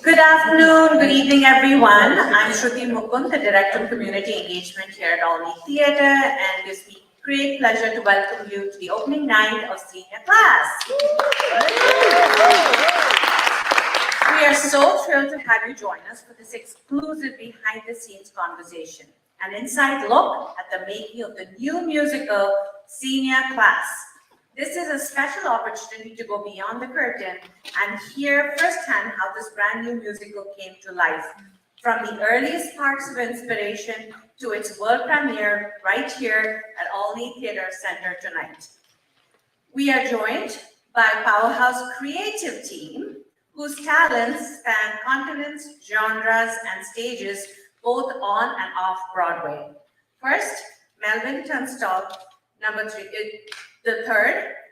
Good afternoon, good evening, everyone. I'm Shruti Mukund, the Director of Community Engagement here at Olney Theatre, and it gives me great pleasure to welcome you to the opening night of senior class. We are so thrilled to have you join us for this exclusive behind-the-scenes conversation, an inside look at the making of the new musical, Senior Class. This is a special opportunity to go beyond the curtain and hear firsthand how this brand new musical came to life, from the earliest sparks of inspiration to its world premiere right here at Olney Theatre Center tonight. We are joined by a powerhouse creative team whose talents span continents, genres, and stages, both on and off Broadway. First, Melvin Tunstall III,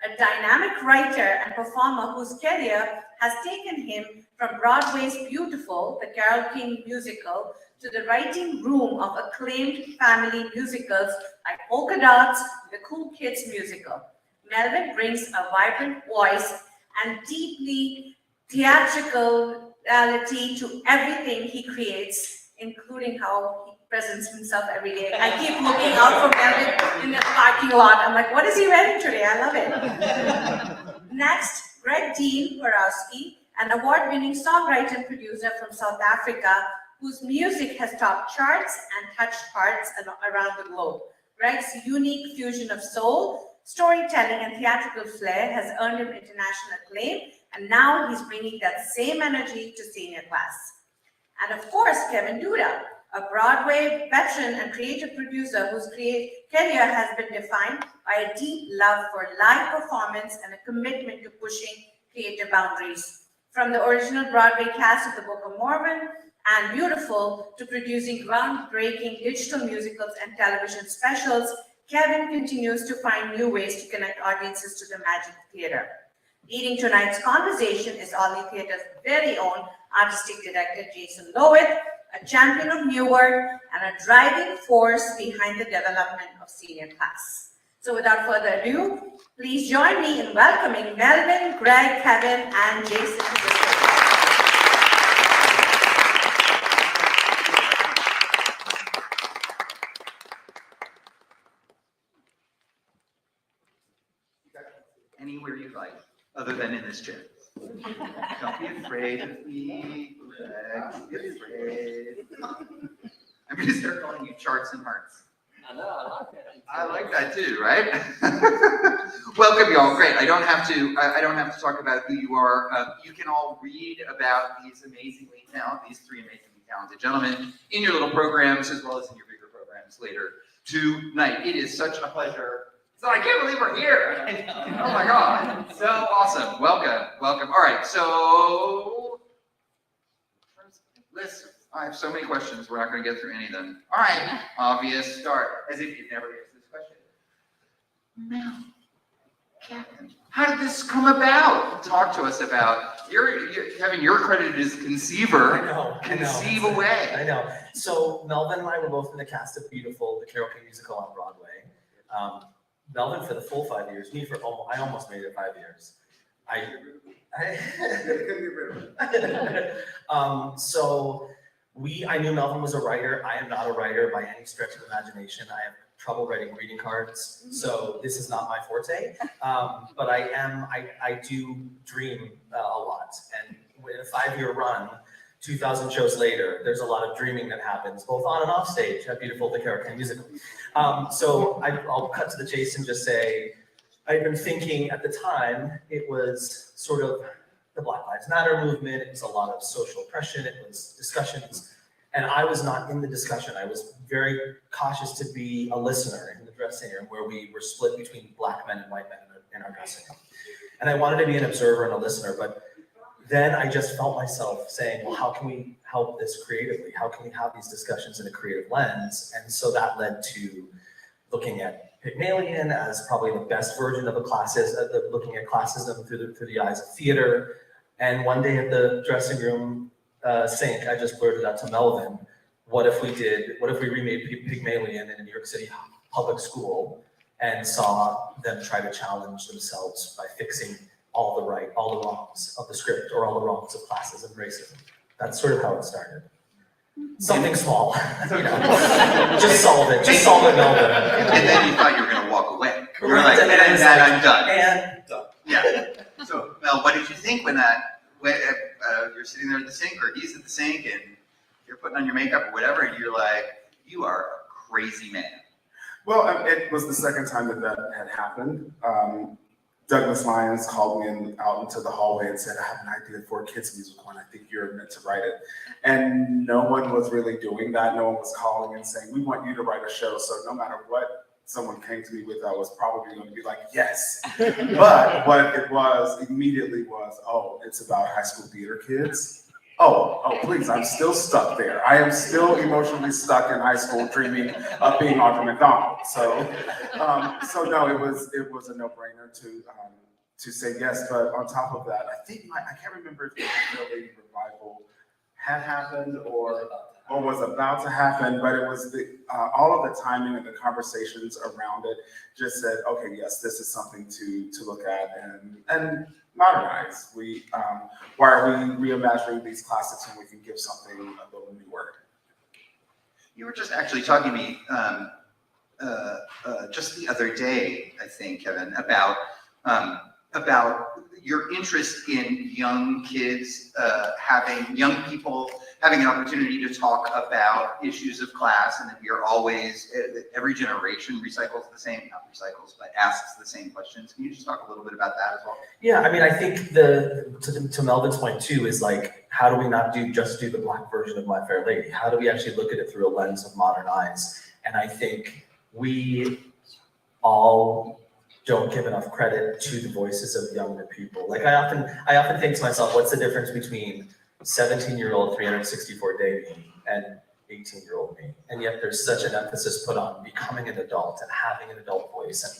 a dynamic writer and performer whose career has taken him from Broadway's beautiful The Carole King musical to the writing room of acclaimed family musicals like Polka Dots, The Cool Kids musical. Melvin brings a vibrant voice and deeply theatricality to everything he creates, including how he presents himself every day. I keep looking out for Melvin in the parking lot. I'm like, what is he wearing today? I love it. Next, Dean Borowsky, an award-winning songwriter and producer from South Africa, whose music has topped charts and touched hearts around the globe. Greg's unique fusion of soul, storytelling, and theatrical flair has earned him international acclaim, and now he's bringing that same energy to Senior Class. And of course, Kevin Duda, a Broadway veteran and creative producer whose career has been defined by a deep love for live performance and a commitment to pushing creative boundaries. From the original Broadway cast of The Book of Mormon and Beautiful to producing groundbreaking digital musicals and television specials, Kevin continues to find new ways to connect audiences to the magic of theater. Leading tonight's conversation is Olney Theatre's very own artistic director, Jason Loewith, a champion of new work and a driving force behind the development of Senior Class. So without further ado, please join me in welcoming Melvin, Greg, Kevin, and Jason to the stage. Anywhere you like, other than in this chair. Don't be afraid of me, Greg. Don't be afraid. I'm going to start calling you Charts and Hearts. I know, I like that. I like that too, right? Welcome, y'all. Great. I don't have to talk about who you are. You can all read about these these three amazingly talented gentlemen in your little programs as well as in your bigger programs later tonight. It is such a pleasure. So I can't believe we're here. Oh my God. So awesome. Welcome. All right. So listen, I have so many questions. We're not going to get through any of them. All right. Obvious start. As if you'd never answered this question. Mel, Kevin, how did this come about? Talk to us about Kevin, you're credited as conceiver. I know. Conceive away. I know. So Melvin and I were both in the cast of Beautiful, the Carole King musical on Broadway. Melvin for the full 5 years. Me for I almost made it 5 years. I knew Melvin was a writer. I am not a writer by any stretch of imagination. I have trouble writing greeting cards, so this is not my forte. But I do dream a lot, and in a 5-year run, 2,000 shows later, there's a lot of dreaming that happens, both on and off stage at Beautiful, the Carole King musical. So I'll cut to the chase and just say, I'd been thinking at the time, it was sort of the Black Lives Matter movement, it was a lot of social oppression, it was discussions, and I was not in the discussion. I was very cautious to be a listener in the dressing room where we were split between black men and white men in our dressing room. And I wanted to be an observer and a listener, but then I just felt myself saying, well, how can we help this creatively? How can we have these discussions in a creative lens? And so that led to looking at Pygmalion as probably the best version of looking at classism through the eyes of theater. And one day at the dressing room sink, I just blurted out to Melvin, what if we remade Pygmalion in a New York City public school and saw them try to challenge themselves by fixing all the wrongs of the script or all the wrongs of classism and racism. That's sort of how it started. Something small, you know. Just solve it, Melvin. And then you thought you were gonna walk away. You were Right, like, and then I was and like, I'm done. And done. Yeah. So, Mel, what did you think when you're sitting there at the sink, or he's at the sink, and you're putting on your makeup or whatever, and you're like, you are a crazy man. Well, it was the second time that had happened. Douglas Lyons called me out into the hallway and said, I have an idea for a kids musical and I think you're meant to write it. And no one was really doing that. No one was calling and saying, we want you to write a show. So no matter what someone came to me with, I was probably going to be like, yes. But what it was immediately was, oh, it's about high school theater kids. Oh, please, I'm still stuck there. I am still emotionally stuck in high school dreaming of being Audra McDonald. So no, it was a no-brainer to say yes. But on top of that, I think I can't remember if the Lady Revival had happened or was about to happen, but it was all of the timing and the conversations around it just said, okay, yes, this is something to look at and modernize. Why are we reimagining these classics when we can give something a little newer? You were just actually talking to me just the other day, I think, Kevin, about your interest in young kids, young people having an opportunity to talk about issues of class, and that we are always, every generation recycles the same, not recycles, but asks the same questions. Can you just talk a little bit about that as well? Yeah, I mean, I think to Melvin's point too is like, how do we not just do the Black version of My Fair Lady? How do we actually look at it through a lens of modern eyes? And I think we all don't give enough credit to the voices of younger people. Like I often think to myself, what's the difference between 17-year-old 364-day me and 18-year-old me? And yet there's such an emphasis put on becoming an adult and having an adult voice. And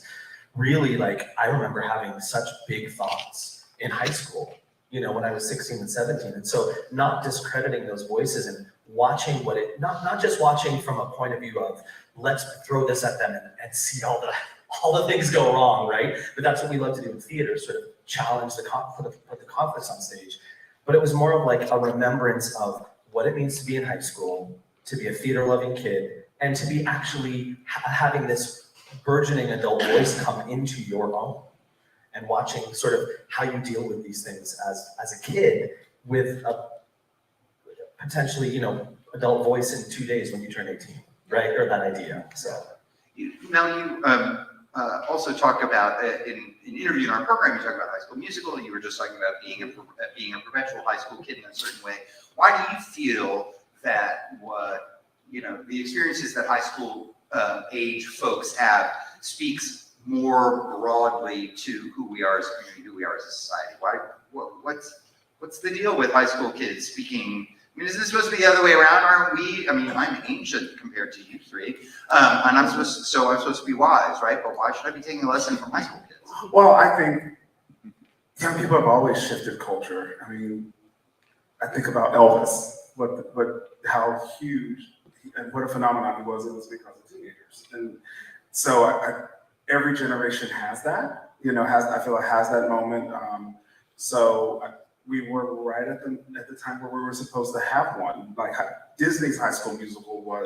really, like, I remember having such big thoughts in high school, you know, when I was 16 and 17. And so not discrediting those voices and watching not just watching from a point of view of, let's throw this at them and see all the things go wrong, right? But that's what we love to do in theater, sort of challenge put the conflicts on stage. But it was more of like a remembrance of what it means to be in high school, to be a theater-loving kid, and to be actually having this burgeoning adult voice come into your own, and watching sort of how you deal with these things as a kid with a potentially, you know, adult voice in 2 days when you turn 18, right? Or that idea. So Now you also talk about in an interview in our program, you talk about High School Musical. You were just talking about being a perpetual high school kid in a certain way. Why do you feel that the experiences that high school age folks have speaks more broadly to who we are as a community, who we are as a society? What's the deal with high school kids speaking? I mean, is this supposed to be the other way around? Aren't we? I mean, I'm ancient compared to you three, and I'm supposed to be wise, right? But why should I be taking a lesson from high school kids? Well, I think young people have always shifted culture. I mean, I think about Elvis, how huge and what a phenomenon he was. It was because of teenagers, and so every generation has that. You know, I feel like has that moment. We were right at the time where we were supposed to have one. Like Disney's High School Musical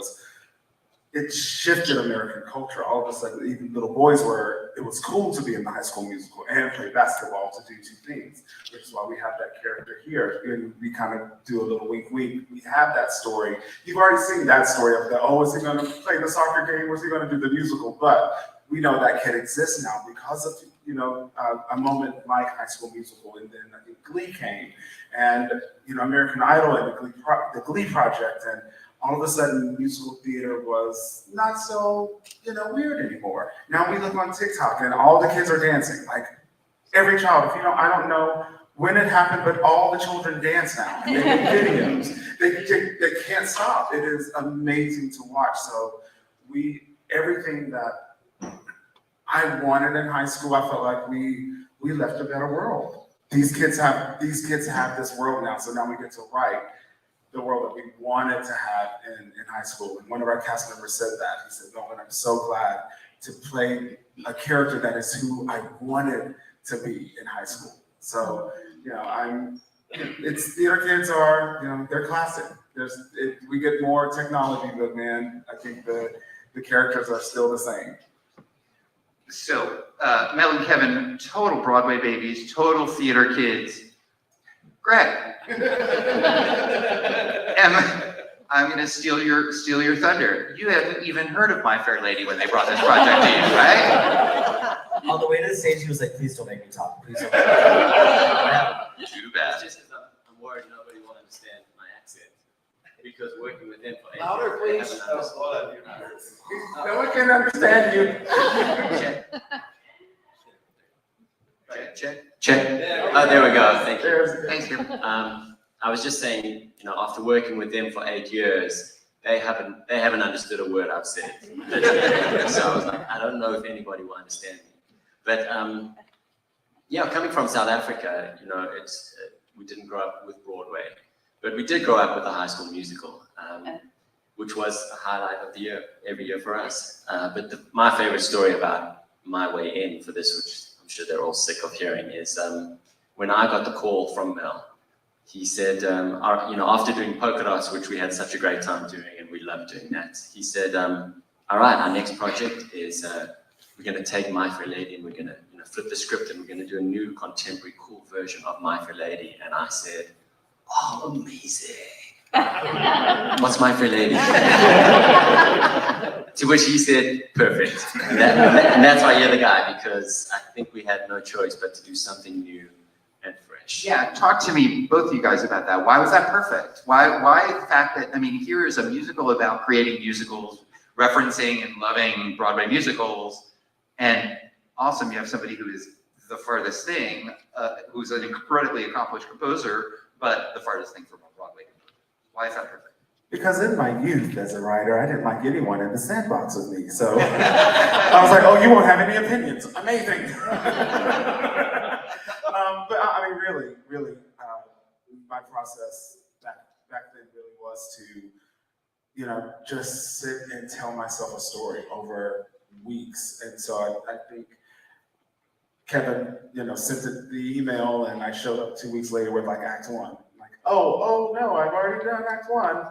it shifted American culture. All of a sudden, even little boys it was cool to be in the High School Musical and play basketball, to do two things, which is why we have that character here. And we kind of do a little wink, wink. We have that story. You've already seen that story of is he going to play the soccer game or is he going to do the musical? But we know that kid exists now because of a moment like High School Musical, and then I think Glee came, and American Idol and the Glee Project, and all of a sudden musical theater was not so weird anymore. Now we look on TikTok and all the kids are dancing, like every child. I don't know when it happened, but all the children dance now. And they make videos. They can't stop. It is amazing to watch. So everything that I wanted in high school, I felt like we left a better world. These kids have this world now, so now we get to write the world that we wanted to have in high school. And one of our cast members said that. He said, "Melvin, I'm so glad to play a character that is who I wanted to be in high school." So, it's theater kids are, they're classic. We get more technology, but man, I think the characters are still the same. So, Mel and Kevin, total Broadway babies, total theater kids. Greg. I'm going to steal your thunder. You haven't even heard of My Fair Lady when they brought this project to you, right? On the way to the stage, he was like, "Please don't make me talk. Please don't make me talk." Too bad. It's just I'm worried nobody will understand my accent because working with them for 8 Louder, years, please. they haven't understood. No one can understand you. Check. Oh, there we go. Thank you. Thanks, Kim. I was just saying, after working with them for 8 years, they haven't understood a word I've said. So I was like, I don't know if anybody will understand me. But coming from South Africa, we didn't grow up with Broadway, but we did grow up with the High School Musical, which was a highlight of the year every year for us. But my favorite story about my way in for this, which I'm sure they're all sick of hearing, is when I got the call from Mel. He said, after doing polka dots, which we had such a great time doing, and we loved doing that, he said, all right, our next project is we're going to take My Fair Lady and we're going to flip the script and we're going to do a new contemporary cool version of My Fair Lady. And I said, oh, amazing. What's My Fair Lady? To which he said, perfect. And that's why you're the guy, because I think we had no choice but to do something new and fresh. Yeah, talk to me, both of you guys, about that. Why was that perfect? Why the fact that, here is a musical about creating musicals, referencing and loving Broadway musicals, and awesome, you have somebody who is the farthest thing, who's an incredibly accomplished composer, but the farthest thing from a Broadway composer. Why is that perfect? Because in my youth as a writer, I didn't like anyone in the sandbox with me. So I was like, oh, you won't have any opinions. Amazing. But really, my process back then really was to, just sit and tell myself a story over weeks. And so I think Kevin, sent the email, and I showed up 2 weeks later with like Act 1. Like, oh no, I've already done Act 1.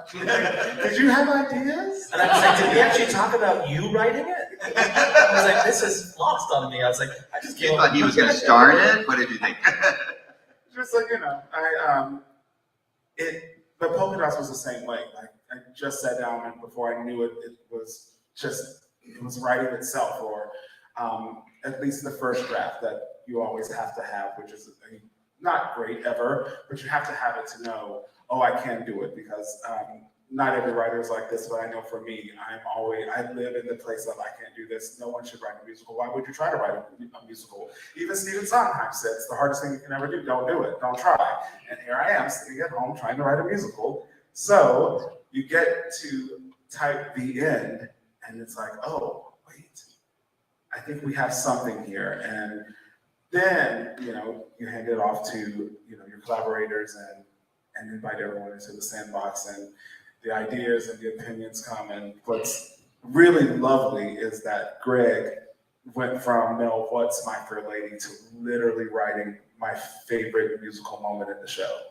Did you have ideas? And I was like, did we actually talk about you writing it? I was like, this is lost on me. I was like, I just You thought he was going to star in it? What did you think? Just like, the polka dots was the same way. Like, I just sat down, and before I knew it, it was writing itself, or at least the first draft that you always have to have, which is not great ever, but you have to have it to know, oh, I can do it, because not every writer is like this, but I know for me, I live in the place of I can't do this. No one should write a musical. Why would you try to write a musical? Even Stephen Sondheim said it's the hardest thing you can ever do. Don't do it. Don't try. And here I am sitting at home trying to write a musical. So you get to type the end, and it's like, oh, wait, I think we have something here. And then, you hand it off to, your collaborators and invite everyone into the sandbox, and the ideas and the opinions come. And what's really lovely is that Greg went from Mel, what's My Fair Lady, to literally writing my favorite musical moment in the show.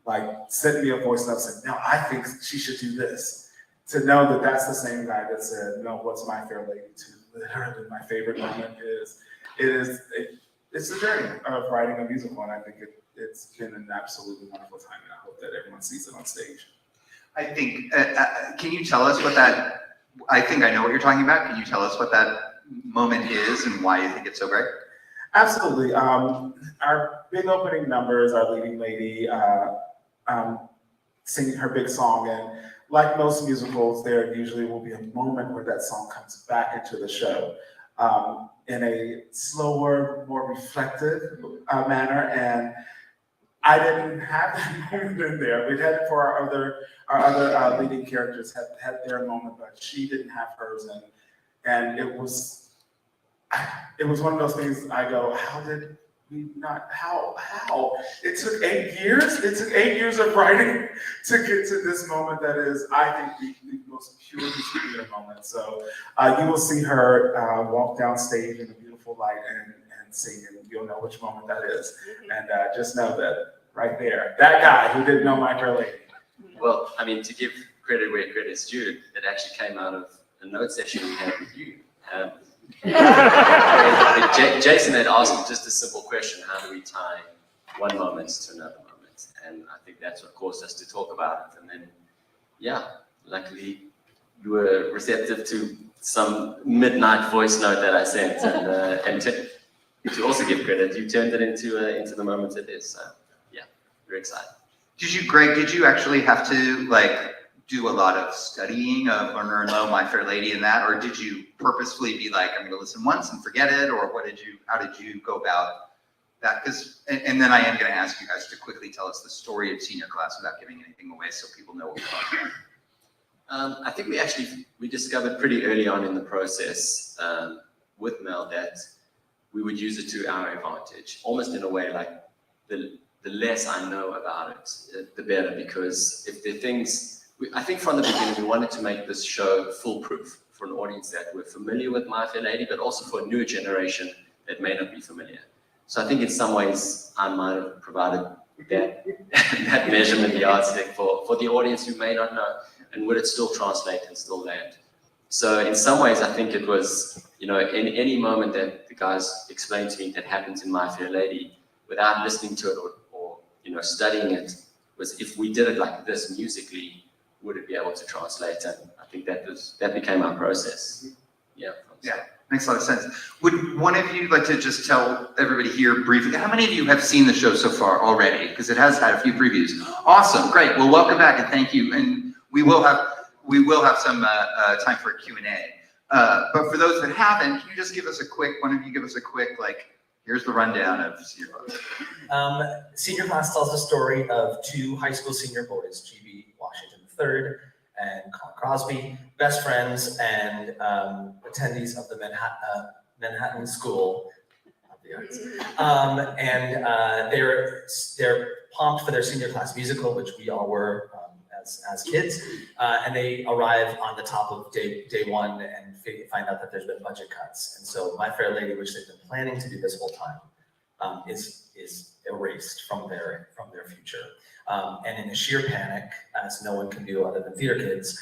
Like, sent me a voice note and said, no, I think she should do this. To know that that's the same guy that said, no, what's My Fair Lady, to literally my favorite moment it's the journey of writing a musical, and I think it's been an absolutely wonderful time, and I hope that everyone sees it on stage. I think, can you tell us what that, I think I know what you're talking about. Can you tell us what that moment is and why you think it's so great? Absolutely. Our big opening numbers, our leading lady singing her big song, and like most musicals, there usually will be a moment where that song comes back into the show in a slower, more reflective manner, and I didn't have that moment in there. We had it for our other leading characters had their moment, but she didn't have hers, and it was one of those things. I go, how did we not? How? It took 8 years. It took 8 years of writing to get to this moment that is, I think, the most purely sweet moment. So you will see her walk down stage in a beautiful light and and sing, and you'll know which moment that is. And just know that right there, that guy who didn't know My Fair Lady. Well, I mean, to give credit where credit is due, it actually came out of a note session we had with you. Jason had asked me just a simple question: how do we tie one moment to another moment? And I think that's what caused us to talk about it. And then, yeah, luckily you were receptive to some midnight voice note that I sent, and to also give credit, you turned it into the moment it is. So, yeah, we're excited. Greg, did you actually have to like do a lot of studying of Lerner and Lowe, My Fair Lady, and that, or did you purposefully be like, I'm going to listen once and forget it, or how did you go about that? Because, and then I am going to ask you guys to quickly tell us the story of senior class without giving anything away, so people know what we're talking about. I think we discovered pretty early on in the process with Mel that we would use it to our advantage, almost in a way like the less I know about it, the better, because if there are things, I think from the beginning we wanted to make this show foolproof for an audience that were familiar with My Fair Lady, but also for a newer generation that may not be familiar. So I think in some ways I might have provided that measurement yardstick for the audience who may not know, and would it still translate and still land. So in some ways I think it was, in any moment that the guys explained to me that happens in My Fair Lady, without listening to it or studying it, was if we did it like this musically, would it be able to translate? And I think that became our process. Yeah. Makes a lot of sense. Would one of you like to just tell everybody here briefly, how many of you have seen the show so far already? Because it has had a few previews. Awesome, great. Well, welcome back and thank you. And we will have some time for a Q&A. But for those that haven't, can you just give us a quick, here's the rundown of Senior Class. Senior Class tells the story of two high school senior boys, G.B. Washington III and Colin Crosby, best friends and attendees of the Manhattan School of the Arts. They're pumped for their senior class musical, which we all were as kids, and they arrive on the top of day one and find out that there's been budget cuts. And so My Fair Lady, which they've been planning to do this whole time, is erased from their future. And in a sheer panic, as no one can do other than theater kids,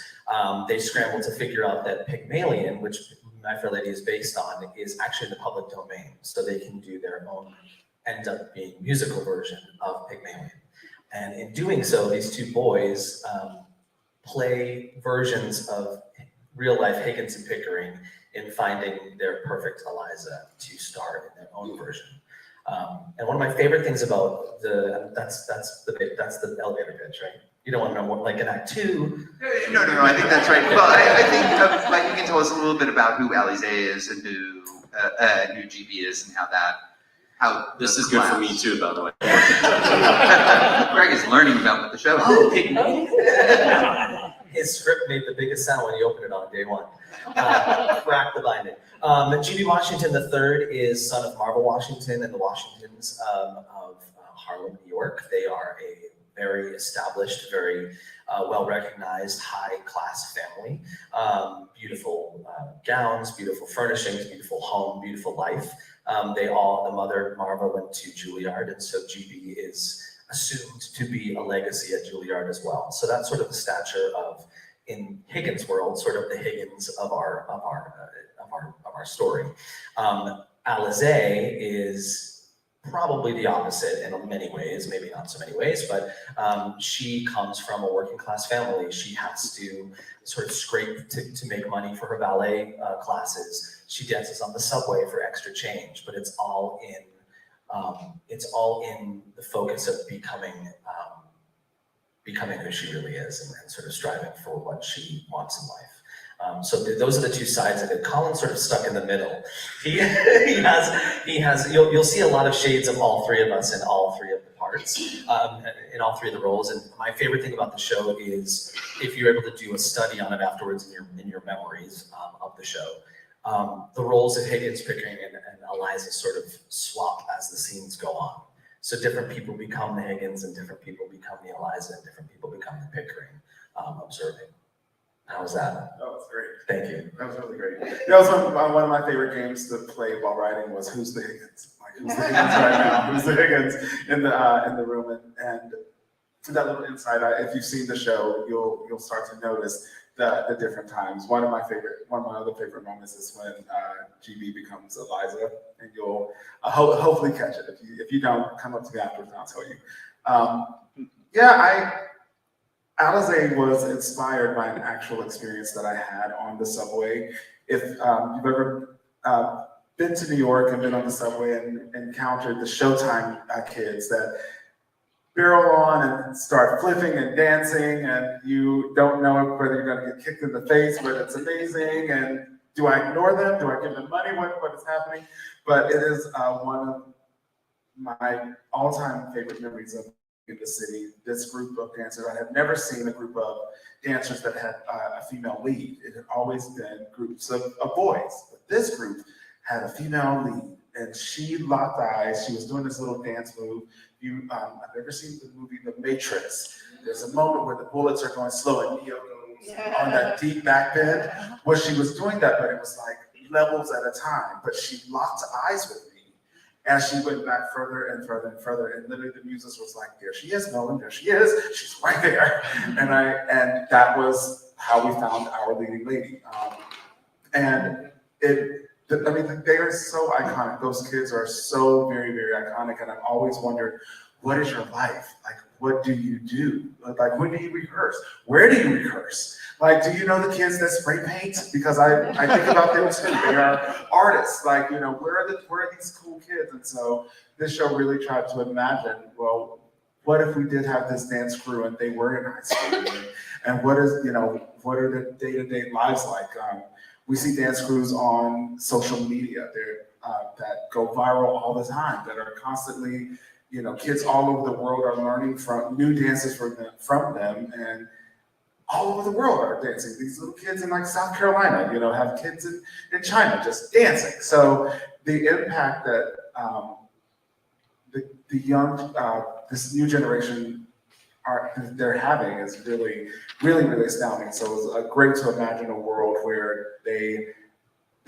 they scramble to figure out that Pygmalion, which My Fair Lady is based on, is actually in the public domain. So they can do their own, end up being musical version of Pygmalion. And in doing so, these two boys play versions of real life Higgins and Pickering in finding their perfect Eliza to star in their own version. And one of my favorite things about that's the elevator pitch, right? You don't want to know what, like in Act 2. No, I think that's right. Well, I think like you can tell us a little bit about who Alize is and who GB is and how This is good for me too, by the way. Greg is learning about the show. His script made the biggest sound when he opened it on day one. Crack the binding. G.B. Washington III is son of Marva Washington and the Washingtons of Harlem, New York. They are a very established, very well-recognized, high-class family. Beautiful gowns, beautiful furnishings, beautiful home, beautiful life. The mother, Marva, went to Juilliard, and so GB is assumed to be a legacy at Juilliard as well. So that's sort of the stature of, in Higgins' world, sort of the Higgins of our story. Alize is probably the opposite in many ways, maybe not so many ways, but she comes from a working class family. She has to sort of scrape to make money for her ballet classes. She dances on the subway for extra change, but it's all in the focus of becoming who she really is and sort of striving for what she wants in life. So those are the two sides of it. Colin's sort of stuck in the middle. He has. You'll see a lot of shades of all three of us in all three of the parts, in all three of the roles. And my favorite thing about the show is if you're able to do a study on it afterwards in your memories of the show. The roles of Higgins, Pickering, and Eliza sort of swap as the scenes go on. So different people become the Higgins, and different people become the Eliza, and different people become the Pickering, observing. How was that? That was great. Thank you. That was really great. That was one of my favorite games to play while writing was Who's the Higgins? My Who's the Higgins right now? Who's the Higgins in the room? And to that little insight, if you've seen the show, you'll start to notice the different times. One of my other favorite moments is when GB becomes Eliza, and you'll hopefully catch it. If you don't, come up to me afterwards and I'll tell you. Alize was inspired by an actual experience that I had on the subway. If you've ever been to New York and been on the subway and encountered the Showtime kids that barrel on and start flipping and dancing, and you don't know whether you're going to get kicked in the face, but it's amazing. And do I ignore them? Do I give them money? What is happening? But it is one of my all-time favorite memories of in the city. This group of dancers, I have never seen a group of dancers that had a female lead. It had always been groups of boys, but this group had a female lead, and she locked eyes. She was doing this little dance move. I've ever seen the movie The Matrix. There's a moment where the bullets are going slow and Neo goes on that deep back bend. Well, she was doing that, but it was like levels at a time. But she locked eyes with me as she went back further and further and further. And literally the music was like, there she is, Melvin, there she is. She's right there. And that was how we found our leading lady. They are so iconic. Those kids are so very, very iconic. And I've always wondered, what is your life? Like, what do you do? Like, when do you rehearse? Where do you rehearse? Like, do you know the kids that spray paint? Because I think about them too. They are artists. Like, where are these cool kids? And so this show really tried to imagine, well, what if we did have this dance crew and they were in high school? And what are the day-to-day lives like? We see dance crews on social media that go viral all the time, that are constantly, kids all over the world are learning from new dances from them, and all over the world are dancing. These little kids in like South Carolina, have kids in China just dancing. So the impact that the young, this new generation they're having is really, really, really astounding. So it was great to imagine a world where there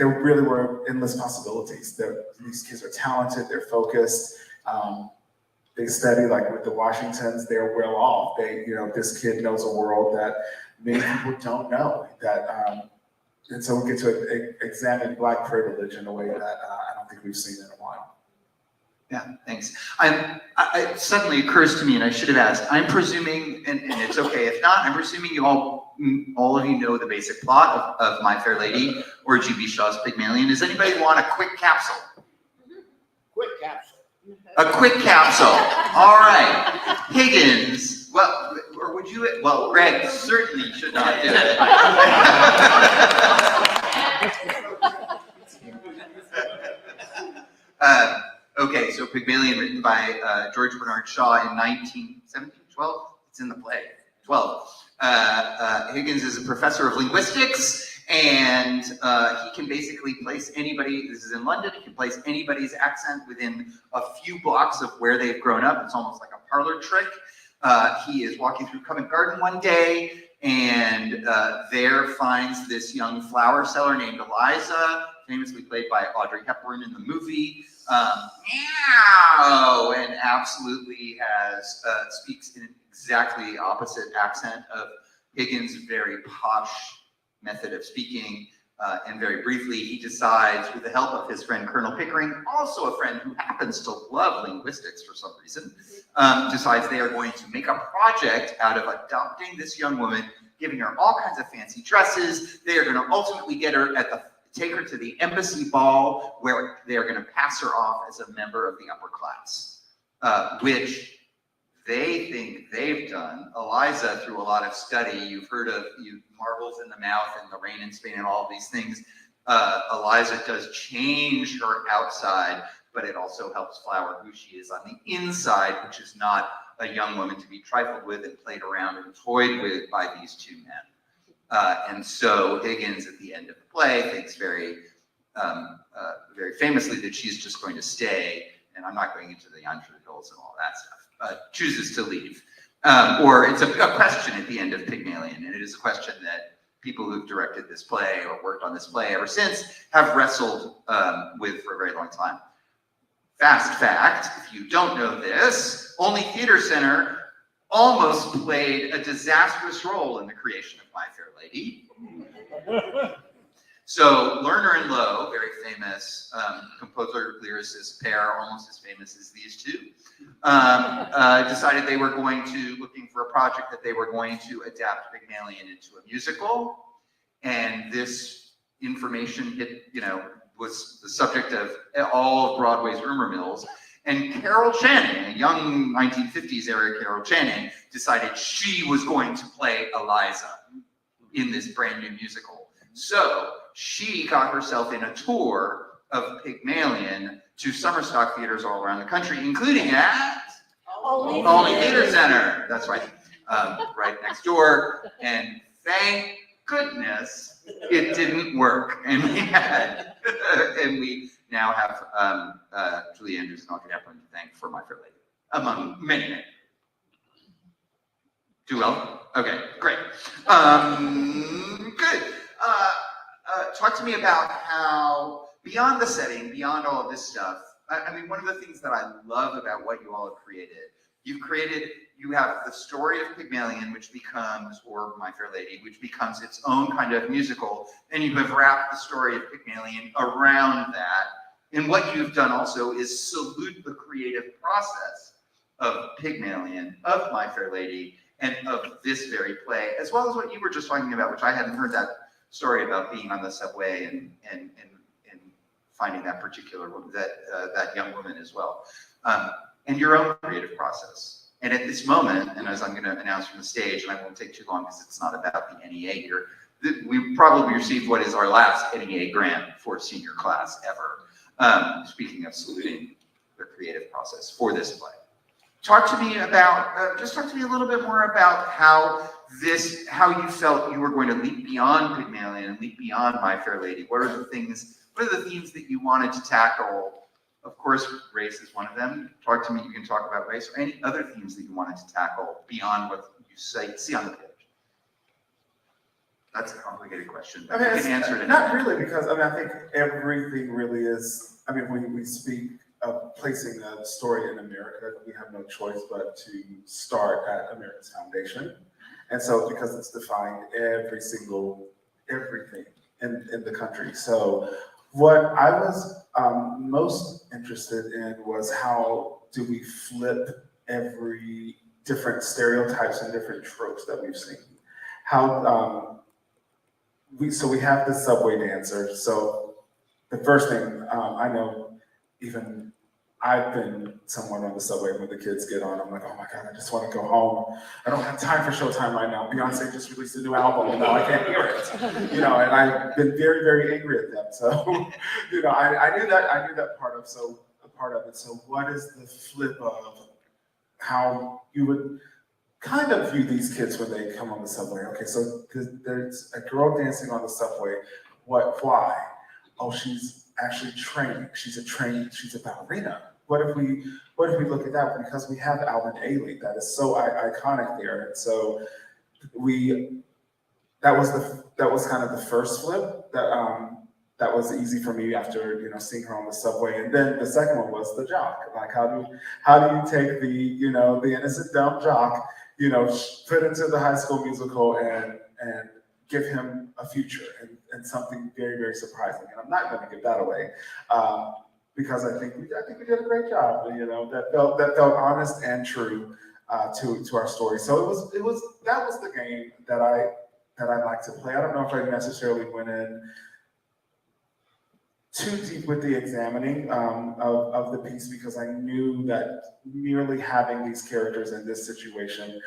really were endless possibilities. These kids are talented, they're focused, they study, like with the Washingtons, they're well off. This kid knows a world that many people don't know. And so we get to examine Black privilege in a way that I don't think we've seen in a while. Yeah, thanks. It suddenly occurs to me, and I should have asked, I'm presuming, and it's okay if not, I'm presuming all of you know the basic plot of My Fair Lady or G.B. Shaw's Pygmalion. Does anybody want a quick capsule? Quick capsule. A quick capsule. All right. Higgins, or would you, Greg certainly should not do it. Okay, so Pygmalion, written by George Bernard Shaw in 12? It's in the play, 12. Higgins is a professor of linguistics, and he can basically place anybody, this is in London, he can place anybody's accent within a few blocks of where they've grown up. It's almost like a parlor trick. He is walking through Covent Garden one day, and there finds this young flower seller named Eliza, famously played by Audrey Hepburn in the movie, meow, and absolutely speaks in exactly the opposite accent of Higgins' very posh method of speaking. And very briefly, he decides, with the help of his friend Colonel Pickering, also a friend who happens to love linguistics for some reason, decides they are going to make a project out of adopting this young woman, giving her all kinds of fancy dresses. They are going to ultimately take her to the embassy ball, where they are going to pass her off as a member of the upper class, which they think they've done. Eliza, through a lot of study, you've heard of marbles in the mouth and the rain in Spain and all of these things. Eliza does change her outside, but it also helps flower who she is on the inside, which is not a young woman to be trifled with and played around and toyed with by these two men. And so Higgins, at the end of the play, thinks very famously that she's just going to stay, and I'm not going into the entrecôtes and all that stuff, chooses to leave. Or it's a question at the end of Pygmalion, and it is a question that people who've directed this play or worked on this play ever since have wrestled with for a very long time. Fast fact, if you don't know this, Olney Theater Center almost played a disastrous role in the creation of My Fair Lady. So Lerner and Lowe, very famous composer lyricist pair, almost as famous as these two, decided they were looking for a project that they were going to adapt Pygmalion into a musical. And this information was the subject of all of Broadway's rumor mills. And Carol Channing, a young 1950s era Carol Channing, decided she was going to play Eliza in this brand new musical. So she got herself in a tour of Pygmalion to summer stock theaters all around the country, including at Olney Theater Center. That's right, right next door. And thank goodness it didn't work. And we now have Julie Andrews and Audrey Hepburn to thank for My Fair Lady, among many, many. Do well? Okay, great. Good. Talk to me about how, beyond the setting, beyond all of this stuff, I mean, one of the things that I love about what you all have created, you have the story of Pygmalion, which becomes, or My Fair Lady, which becomes its own kind of musical, and you have wrapped the story of Pygmalion around that. And what you've done also is salute the creative process of Pygmalion, of My Fair Lady, and of this very play, as well as what you were just talking about, which I hadn't heard that story about being on the subway and finding that particular woman, that young woman as well, and your own creative process. And at this moment, and as I'm going to announce from the stage, and I won't take too long because it's not about the NEA here, we probably received what is our last NEA grant for senior class ever. Speaking of saluting the creative process for this play. Talk to me about, just talk to me a little bit more about how you felt you were going to leap beyond Pygmalion and leap beyond My Fair Lady. What are the themes that you wanted to tackle? Of course, race is one of them. Talk to me, you can talk about race or any other themes that you wanted to tackle beyond what you see on the page. That's a complicated question, but you can answer it. Not really, because I think everything really is, when we speak of placing a story in America, we have no choice but to start at America's foundation. And so, because it's defined everything in the country. So what I was most interested in was how do we flip every different stereotypes and different tropes that we've seen. How, we have the subway dancer. So the first thing I know, even I've been someone on the subway when the kids get on, I'm like, oh my God, I just want to go home. I don't have time for Showtime right now. Beyonce just released a new album and now I can't hear it. And I've been very, very angry at them. So, I knew that part of it. So what is the flip of how you would kind of view these kids when they come on the subway? Okay, so there's a girl dancing on the subway. Why? Oh, she's actually training. She's a ballerina. What if we look at that? Because we have Alvin Ailey, that is so iconic there. And so that was kind of the first flip that was easy for me after seeing her on the subway. And then the second one was the jock. Like how do you take the innocent dumb jock, put into the High School Musical and give him a future and something very, very surprising. And I'm not going to give that away because I think we did a great job. That felt honest and true to our story. So that was the game that I like to play. I don't know if I necessarily went in too deep with the examining of the piece because I knew that merely having these characters in this situation,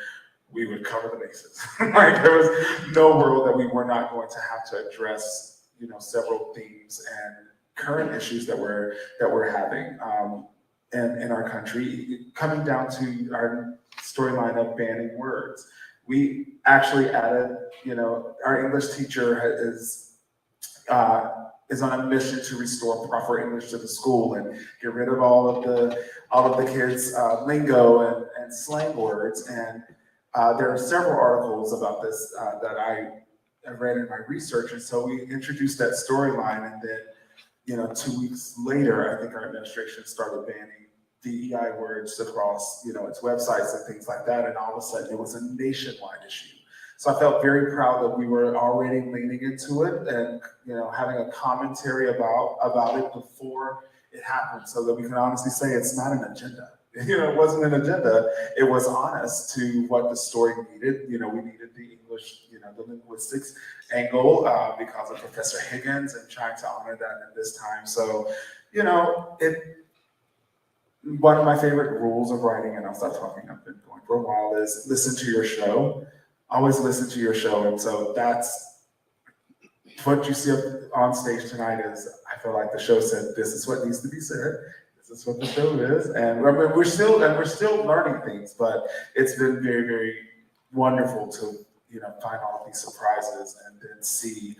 we would cover the bases. Like there was no world that we were not going to have to address, several themes and current issues that we're having in our country. Coming down to our storyline of banning words, we actually added, our English teacher is on a mission to restore proper English to the school and get rid of all of the kids' lingo and slang words. And there are several articles about this that I read in my research, and so we introduced that storyline, and then 2 weeks later, I think our administration started banning DEI words across, its websites and things like that. And all of a sudden it was a nationwide issue. So I felt very proud that we were already leaning into it and, having a commentary about it before it happened so that we can honestly say it's not an agenda. It wasn't an agenda. It was honest to what the story needed. We needed the English, the linguistics angle because of Professor Higgins and trying to honor that at this time. So, one of my favorite rules of writing, and I'll stop talking, I've been going for a while, is listen to your show. Always listen to your show. And so that's what you see on stage tonight is, I feel like the show said, this is what needs to be said. This is what the show is. And we're still learning things, but it's been very, very wonderful to, find all of these surprises and then see,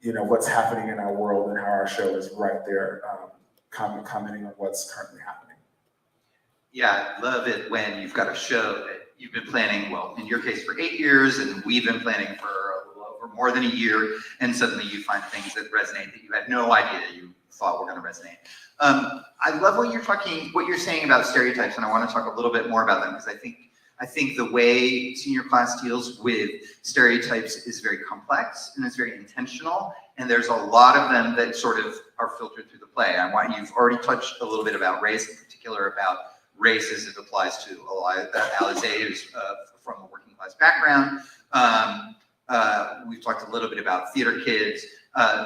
what's happening in our world and how our show is right there, commenting on what's currently happening. Yeah, I love it when you've got a show that you've been planning, well, in your case for 8 years, and we've been planning for a little over more than a year, and suddenly you find things that resonate that you had no idea you thought were going to resonate. I love what you're saying about stereotypes, and I want to talk a little bit more about them because I think the way senior class deals with stereotypes is very complex and it's very intentional, and there's a lot of them that sort of are filtered through the play. You've already touched a little bit about race, in particular about race as it applies to Alizé, who's from a working class background. We've talked a little bit about theater kids.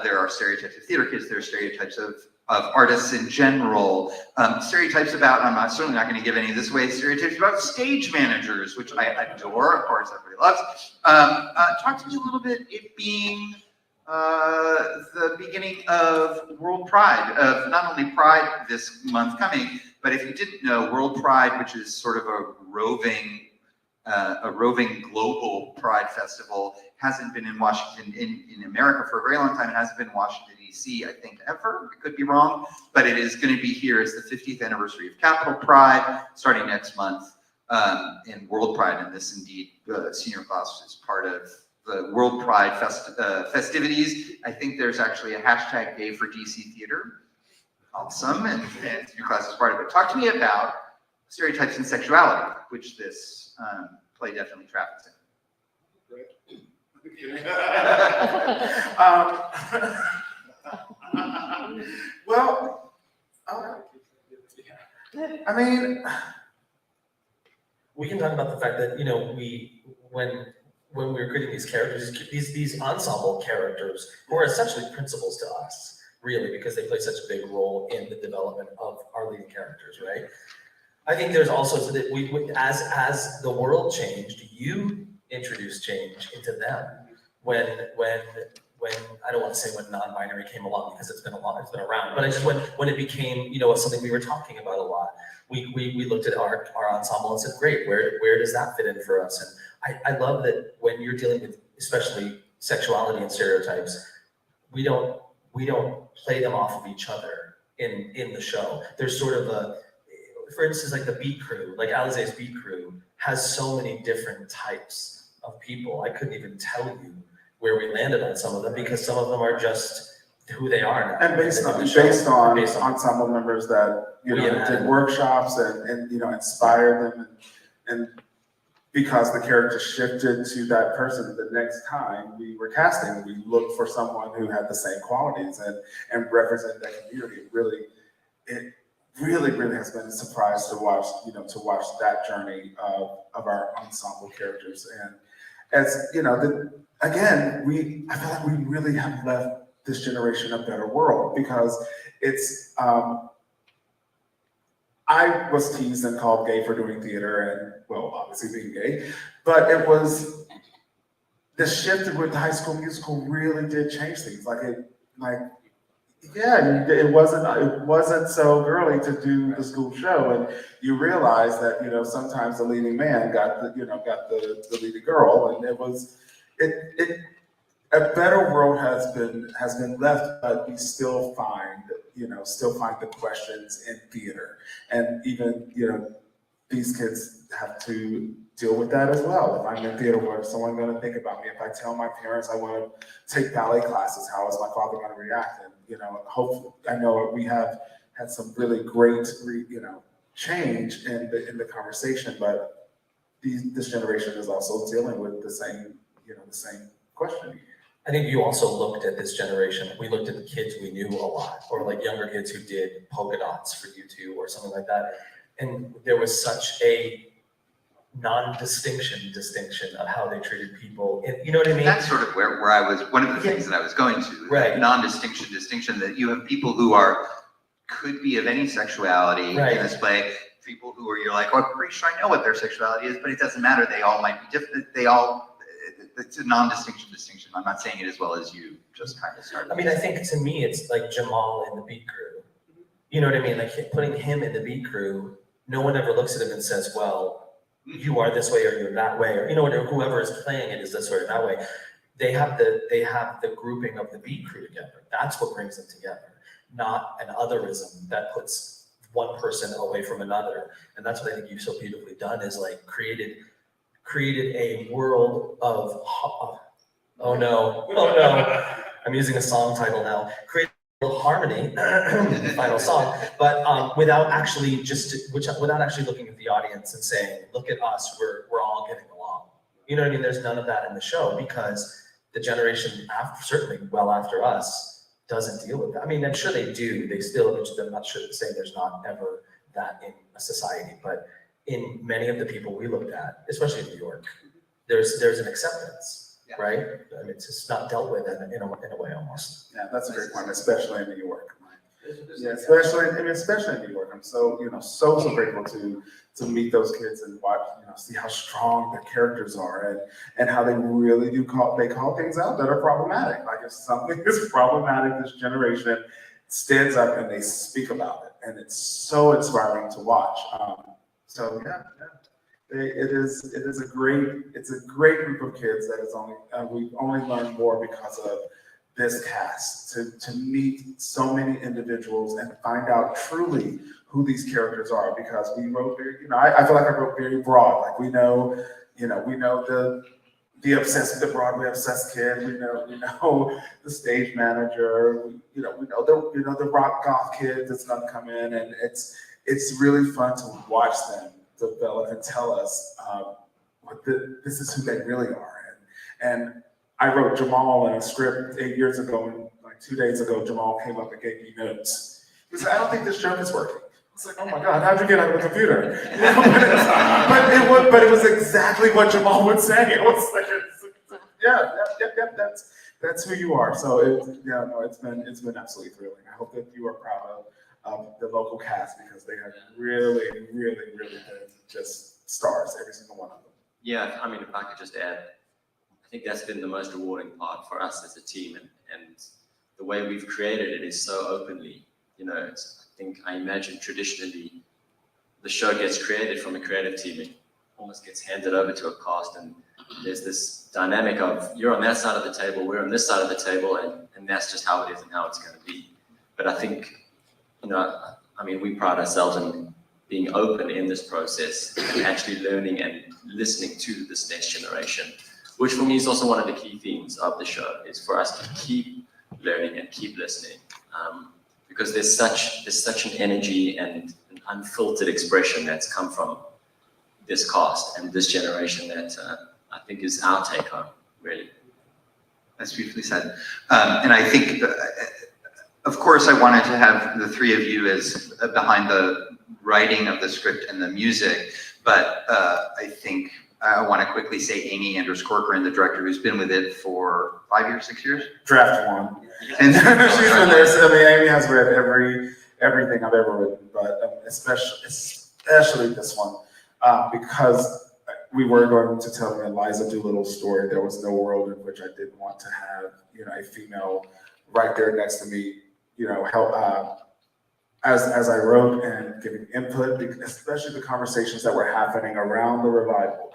There are stereotypes of theater kids. There are stereotypes of artists in general. Stereotypes about, I'm certainly not going to give any of this away, stereotypes about stage managers, which I adore, of course, everybody loves. Talk to me a little bit, it being the beginning of World Pride, of not only Pride this month coming, but if you didn't know, World Pride, which is sort of a roving global Pride festival, hasn't been in Washington, in America for a very long time. It hasn't been in Washington, D.C., I think, ever. I could be wrong, but it is going to be here. It's the 50th anniversary of Capitol Pride, starting next month, in World Pride, and this indeed, senior class is part of the World Pride festivities. I think there's actually a hashtag Day for DC Theater. Awesome, and your class is part of it. Talk to me about stereotypes and sexuality, which this play definitely traffics in. Well, I mean, we can talk about the fact that, when we were creating these characters, these ensemble characters who are essentially principals to us, really, because they play such a big role in the development of our leading characters, right? I think there's also, so that we as the world changed, you introduced change into them. When I don't want to say when non-binary came along, because it's been around, but I just when it became, something we were talking about a lot. We looked at our ensemble and said, great, where does that fit in for us? And I love that when you're dealing with especially sexuality and stereotypes, we don't play them off of each other in the show. There's sort of for instance, like the beat crew, like Alizé's beat crew has so many different types of people. I couldn't even tell you where we landed on some of them because some of them are just who they are now. And based on ensemble members that did workshops and inspired them and because the character shifted to that person the next time we were casting, we looked for someone who had the same qualities and represented that community. It really has been a surprise to watch that journey of our ensemble characters. And as again, I feel like we really have left this generation a better world because it's I was teased and called gay for doing theater and, well, obviously being gay, but it was the shift with the High School Musical really did change things. It wasn't so girly to do the school show, and you realize that sometimes the leading man got the leading girl, and a better world has been left, but we still find the questions in theater, and even these kids have to deal with that as well. If I'm in theater, what is someone going to think about me? If I tell my parents I want to take ballet classes, how is my father going to react? And, you know, hopefully, I know we have had some really great, change in the conversation, but this generation is also dealing with the same question. I think you also looked at this generation. We looked at the kids we knew a lot, or like younger kids who did polka dots for YouTube or something like that. And there was such a distinction of how they treated people. And, you know what I mean? That's sort of where I was, one of the things that I was going to. Right. Distinction, that you have people who could be of any sexuality in this play, people who you're like, oh, I'm pretty sure I know what their sexuality is, but it doesn't matter. They all might be different. It's a distinction. I'm not saying it as well as you just kind of started. I mean, I think to me, it's like Jamal in the Beat Crew. You know what I mean? Like putting him in the Beat Crew, no one ever looks at him and says, well, you are this way or you're that way, or, you know, whoever is playing it is this way or that way. They have the grouping of the Beat Crew together. That's what brings them together, not an otherism that puts one person away from another. And that's what I think you've so beautifully done, is like created a world of, oh no, I'm using a song title now, created a world of harmony, final song, but without actually looking at the audience and saying, look at us, we're all getting along. You know what I mean? There's none of that in the show, because the generation after, certainly well after us, doesn't deal with that. I mean, I'm sure they do. They still, I'm not sure to say there's not ever that in a society, but in many of the people we looked at, especially in New York, there's an acceptance, right? I mean, it's just not dealt with in a way almost. Yeah, that's a great point, especially in New York. Yeah, especially in New York. I'm so so grateful to meet those kids and watch, see how strong the characters are and how they really call things out that are problematic. Like if something is problematic, this generation stands up and they speak about it, and it's so inspiring to watch. It is a great group of kids that is we've only learned more because of this cast, to meet so many individuals and find out truly who these characters are, because we wrote very, I feel like I wrote very broad. Like we know the Broadway obsessed kid, we know the stage manager, we know the rock goth kid that's gonna come in, and it's really fun to watch them develop and tell us this is who they really are. And I wrote Jamal in a script 8 years ago, and like 2 days ago, Jamal came up and gave me notes. He said, I don't think this joke is working. I was like, oh my God, how'd you get out of the computer? But it was exactly what Jamal would say. It was like, that's who you are. So it's been absolutely thrilling. I hope that you are proud of the local cast, because they have really been just stars, every single one of them. Yeah, I mean, if I could just add, I think that's been the most rewarding part for us as a team, and the way we've created it is so openly. I imagine traditionally the show gets created from a creative team. It almost gets handed over to a cast, and there's this dynamic of you're on that side of the table, we're on this side of the table, and that's just how it is and how it's going to be. But I think, we pride ourselves in being open in this process and actually learning and listening to this next generation, which for me is also one of the key themes of the show, is for us to keep learning and keep listening. Because there's such an energy and an unfiltered expression that's come from this cast and this generation that I think is our take home, really. That's beautifully said. And I think, of course, I wanted to have the three of you as behind the writing of the script and the music, but I think I want to quickly say Amy Anders Corcoran, the director, who's been with it for 5 years, 6 years? Draft one. And she's been there. So, Amy has read everything I've ever written, but especially this one, because we were going to tell an Eliza Doolittle story. There was no world in which I didn't want to have, a female right there next to me, help as I wrote and giving input, especially the conversations that were happening around the revival.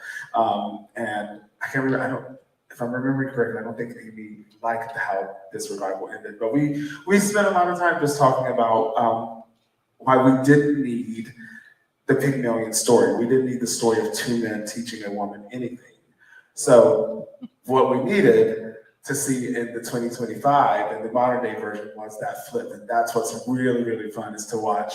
And I can't remember. If I'm remembering correctly, I don't think Amy liked how this revival ended, but we spent a lot of time just talking about why we didn't need the Pygmalion story. We didn't need the story of two men teaching a woman anything. So what we needed to see in the 2025 and the modern day version was that flip. And that's what's really, really fun, is to watch,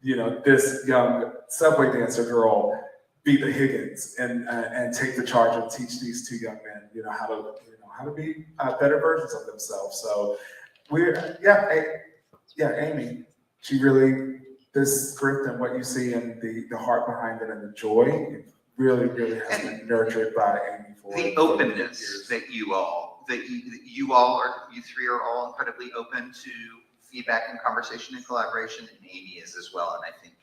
you know, this young subway dancer girl be the Higgins and take the charge and teach these two young men, you know, how to be better versions of themselves. So Amy, she really, this script and what you see and the heart behind it and the joy, it really, really has been nurtured by Amy for the openness that you three are all incredibly open to feedback and conversation and collaboration, and Amy is as well. And I think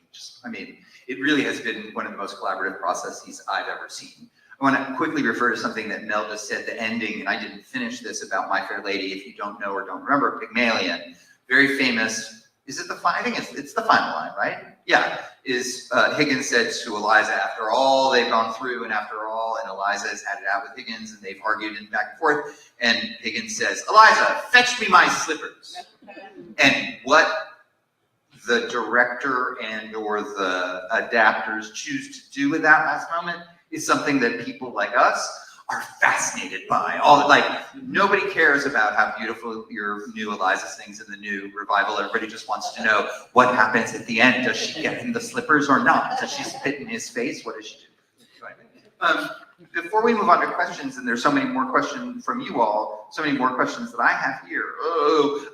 it really has been one of the most collaborative processes I've ever seen. I want to quickly refer to something that Mel just said, the ending, and I didn't finish this, about My Fair Lady. If you don't know or don't remember, Pygmalion, very famous. Is it the final? I think it's the final line, right? Yeah. Is Higgins said to Eliza, after all they've gone through, and after all, and Eliza has had it out with Higgins, and they've argued and back and forth, and Higgins says, Eliza, fetch me my slippers. And what the director and or the adapters choose to do with that last moment is something that people like us are fascinated by. Nobody cares about how beautiful your new Eliza sings in the new revival. Everybody just wants to know what happens at the end. Does she get him the slippers or not? Does she spit in his face? What does she do? Before we move on to questions, and there's so many more questions from you all, so many more questions that I have here.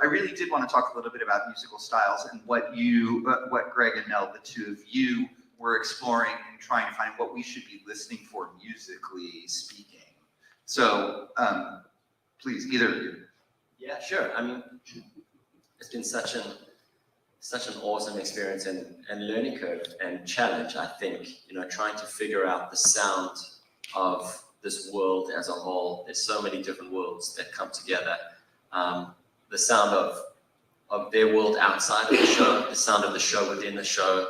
I really did want to talk a little bit about musical styles and what Greg and Mel, the two of you, were exploring and trying to find what we should be listening for musically speaking. So, please, either of you. Yeah, sure. I mean, it's been such an awesome experience and learning curve and challenge, I think, you know, trying to figure out the sound of this world as a whole. There's so many different worlds that come together. The sound of their world outside of the show, the sound of the show within the show,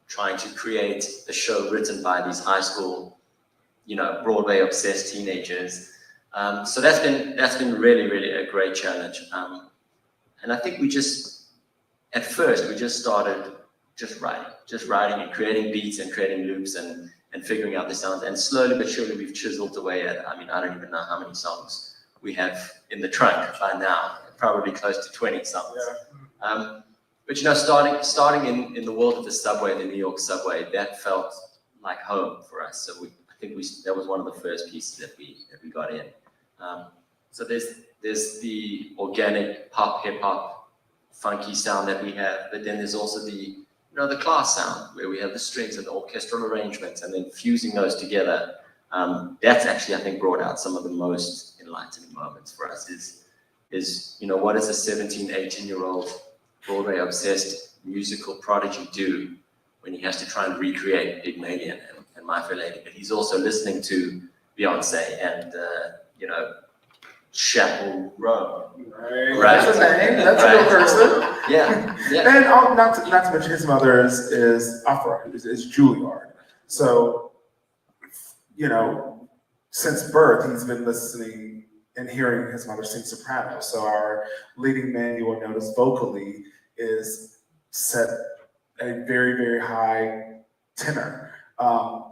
trying to create a show written by these high school, you know, Broadway obsessed teenagers. So that's been really, really a great challenge. And I think at first we just started writing and creating beats and creating loops and figuring out the sounds. And slowly but surely we've chiseled away at, I don't even know how many songs we have in the trunk by now, probably close to 20 songs. Yeah. But you know, starting in the world of the subway, the New York subway, that felt like home for us. So I think that was one of the first pieces that we got in. So there's the organic pop, hip hop, funky sound that we have, but then there's also the class sound where we have the strings and the orchestral arrangements, and then fusing those together. That's actually, I think, brought out some of the most enlightening moments for us. Is you know, what does a 17, 18-year-old Broadway obsessed musical prodigy do when he has to try and recreate Pygmalion and My Fair Lady? But he's also listening to Beyonce and you know, Chapel Roan. Right. That's a name. That's a real person. Yeah. And not to mention his mother is opera, is Juilliard. So, you know, since birth he's been listening and hearing his mother sing soprano. So our leading man, you will notice vocally, is set a very, very high tenor. I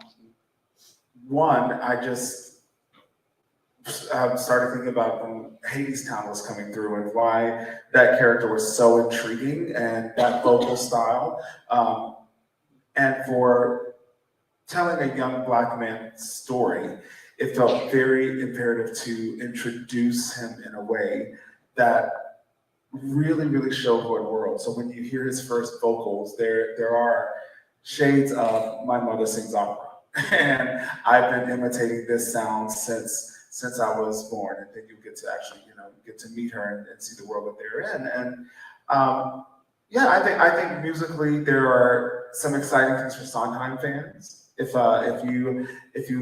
just started thinking about when Hadestown was coming through and why that character was so intriguing and that vocal style. And for telling a young Black man's story, it felt very imperative to introduce him in a way that really, really showed what world. So when you hear his first vocals, there are shades of My Mother Sings Opera. And I've been imitating this sound since I was born. And then you get to actually, you know, get to meet her and see the world that they're in. And I think musically there are some exciting things for Sondheim fans. If you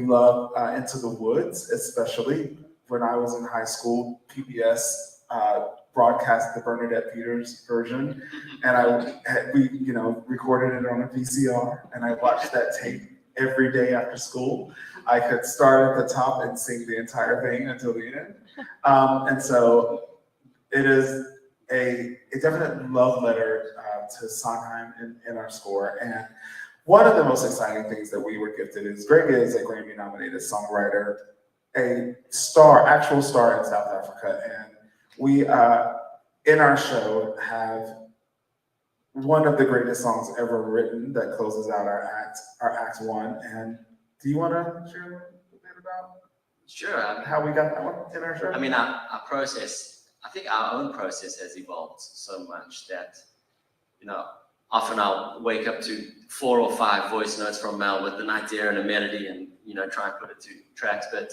love Into the Woods, especially when I was in high school, PBS broadcast the Bernadette Peters version, and we recorded it on a VCR, and I watched that tape every day after school. I could start at the top and sing the entire thing until the end, and so it is a definite love letter to Sondheim in our score. And One of the most exciting things that we were gifted is Greg is a Grammy-nominated songwriter, a star, actual star in South Africa, and we, in our show, have one of the greatest songs ever written that closes out our act one. And do you want to share a little bit about Sure. I mean, how we got that one in our show? I mean, our process, I think our own process has evolved so much that, often I'll wake up to 4 or 5 voice notes from Mel with an idea and a melody and, try and put it to tracks. But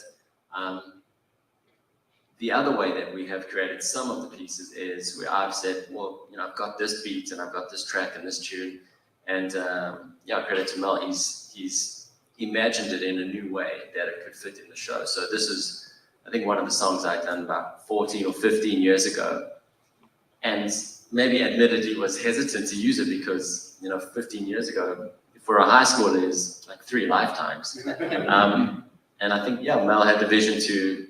the other way that we have created some of the pieces is where I've said, well, I've got this beat and I've got this track and this tune. And credit to Mel, he's imagined it in a new way that it could fit in the show. So this is, I think, one of the songs I'd done about 14 or 15 years ago. And maybe admittedly was hesitant to use it because, 15 years ago, for a high schooler is like 3 lifetimes. And I think, Mel had the vision to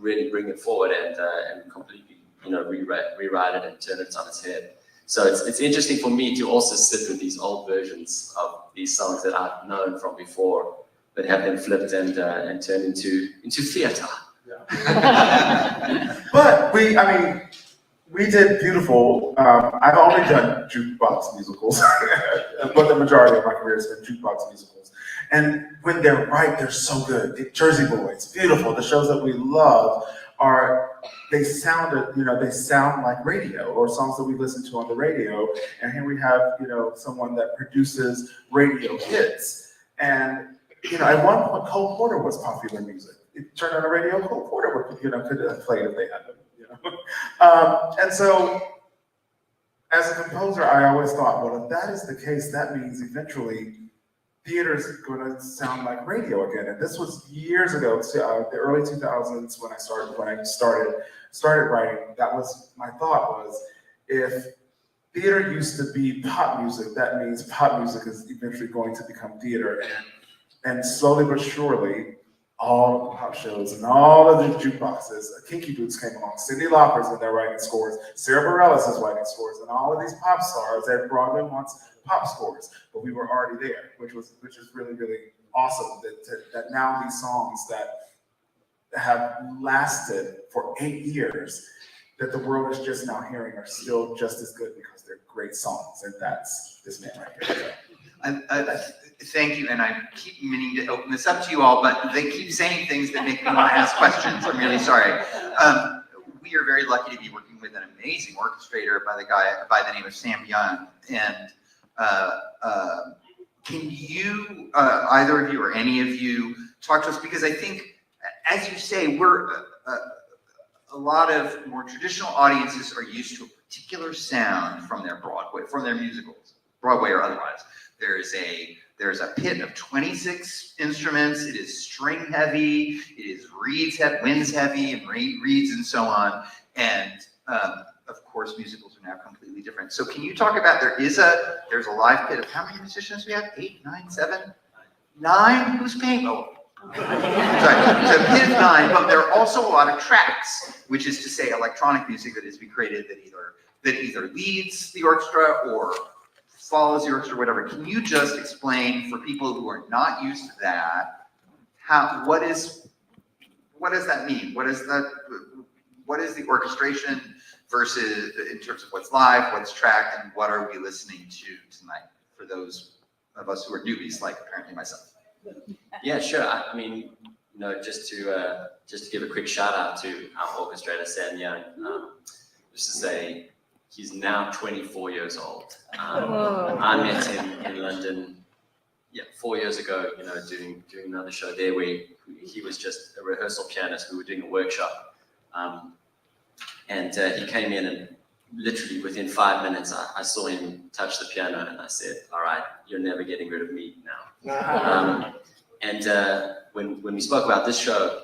really bring it forward and completely, rewrite it and turn it on its head. So it's interesting for me to also sit with these old versions of these songs that I've known from before, but have them flipped and turned into theater. Yeah. But we did beautiful. I've only done jukebox musicals, but the majority of my career has been jukebox musicals. And when they're right, they're so good. Jersey Boys, beautiful. The shows that we love they sound like radio or songs that we listen to on the radio. And here we have, someone that produces radio hits. And, at one point, Cole Porter was popular music. It turned on the radio, Cole Porter would, could have played if they had them. And so, as a composer, I always thought, well, if that is the case, that means eventually theater is going to sound like radio again. And this was years ago, the early 2000s, when I started writing. That was my thought was, if theater used to be pop music, that means pop music is eventually going to become theater. And slowly but surely, all of the pop shows and all of the jukeboxes, Kinky Boots came along, Cyndi Lauper's in there writing scores, Sarah Bareilles is writing scores, and all of these pop stars that Broadway wants pop scores, but we were already there, which is really, really awesome that now these songs that have lasted for 8 years, that the world is just now hearing are still just as good because they're great songs, and that's this man right here. Thank you, and I keep meaning to open this up to you all, but they keep saying things that make me want to ask questions. I'm really sorry. We are very lucky to be working with an amazing orchestrator by the name of Sam Young. And can you, either of you or any of you, talk to us? Because I think, as you say, a lot of more traditional audiences are used to a particular sound from their musicals, Broadway or otherwise. There's a pit of 26 instruments. It is string heavy. It is winds heavy, and reeds and so on. And of course, musicals are now completely different. So can you talk about there's a live pit of how many musicians we have? 8, 9, 7, 9. Who's paying? Oh, sorry. So pit of 9, but there are also a lot of tracks, which is to say, electronic music that has been created that either leads the orchestra or follows the orchestra, whatever. Can you just explain for people who are not used to that, what does that mean? What is the orchestration versus in terms of what's live, what's tracked, and what are we listening to tonight for those of us who are newbies, like apparently myself? Yeah, sure. I mean, just to give a quick shout out to our orchestrator, Sam Young, just to say, he's now 24 years old. I met him in London, 4 years ago, doing another show there where he was just a rehearsal pianist. We were doing a workshop. And he came in and literally within 5 minutes, I saw him touch the piano and I said, all right, you're never getting rid of me now. When we spoke about this show,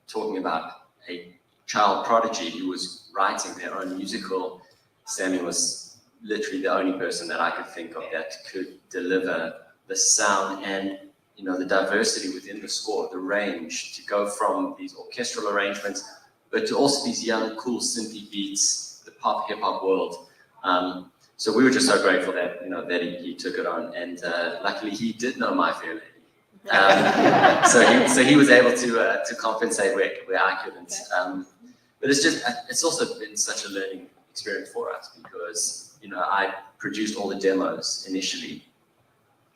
talking about a child prodigy who was writing their own musical, Sammy was literally the only person that I could think of that could deliver the sound and, the diversity within the score, the range, to go from these orchestral arrangements, but to also these young, cool, synthy beats, the pop, hip-hop world. So we were just so grateful that, that he took it on, and luckily he did know My Fair Lady. So he was able to compensate where I couldn't. But it's also been such a learning experience for us because, I produced all the demos initially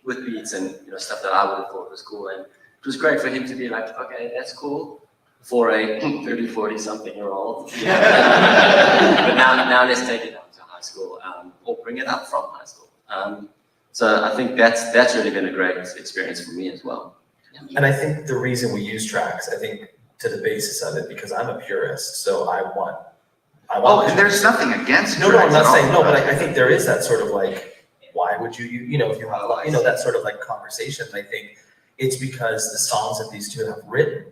with beats and, stuff that I would have thought was cool. And it was great for him to be like, okay, that's cool for a 30, 40 something year old. But now let's take it down to high school, or bring it up from high school. So I think that's really been a great experience for me as well. And I think the reason we use tracks, I think to the basis of it, because I'm a purist, so I want. Oh, and there's nothing against No, tracks I'm not at saying, all. no, but I think there is that sort of like, why would you, if you have, that sort of like conversation. And I think it's because the songs that these two have written